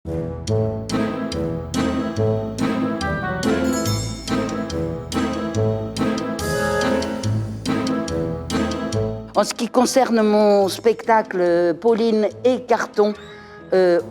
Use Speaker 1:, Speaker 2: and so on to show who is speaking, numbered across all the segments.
Speaker 1: En ce qui concerne mon spectacle Pauline et Carton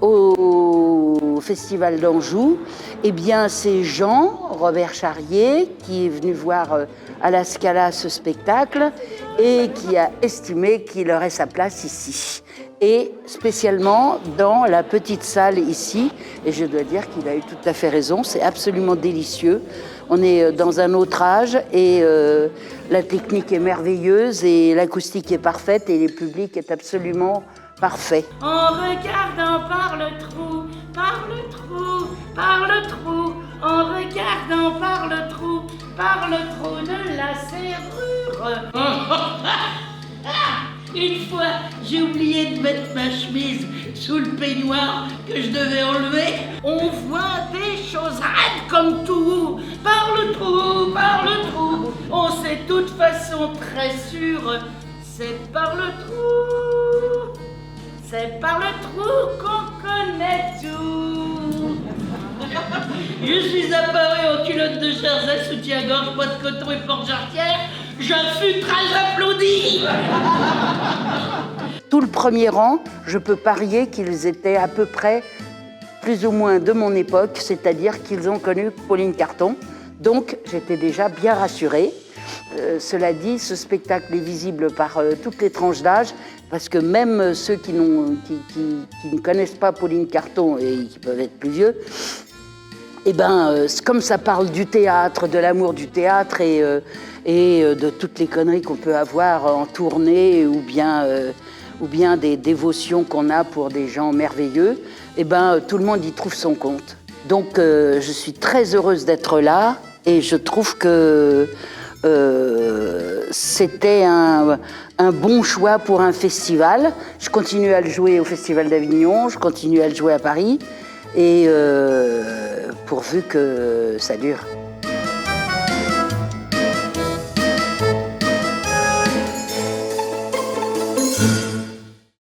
Speaker 1: au Festival d'Anjou, eh bien c'est Jean Robert Charrier qui est venu voir à la Scala ce spectacle et qui a estimé qu'il aurait sa place ici. Et spécialement dans la petite salle ici, et je dois dire qu'il a eu tout à fait raison, c'est absolument délicieux. On est dans un autre âge et la technique est merveilleuse et l'acoustique est parfaite et le public est absolument parfait.
Speaker 2: En regardant par le trou, par le trou, par le trou, en regardant par le trou de la serrure. Une fois, j'ai oublié de mettre ma chemise sous le peignoir que je devais enlever. On voit des choses raides comme tout. Par le trou, par le trou. On sait de toute façon très sûr, c'est par le trou. C'est par le trou qu'on connaît tout. Je suis apparu en culotte de jersey, soutien-gorge, bois de coton et porte-jarretière. Je fus très applaudi.
Speaker 1: Tout le premier rang, je peux parier qu'ils étaient à peu près plus ou moins de mon époque, c'est-à-dire qu'ils ont connu Pauline Carton. Donc j'étais déjà bien rassurée. Cela dit, ce spectacle est visible par toutes les tranches d'âge, parce que même ceux qui ne connaissent pas Pauline Carton et qui peuvent être plus vieux, eh ben, comme ça parle du théâtre, de l'amour du théâtre et de toutes les conneries qu'on peut avoir en tournée ou bien des dévotions qu'on a pour des gens merveilleux, eh ben, tout le monde y trouve son compte. Donc je suis très heureuse d'être là et je trouve que c'était un bon choix pour un festival. Je continue à le jouer au Festival d'Avignon, je continue à le jouer à Paris et pourvu que ça dure.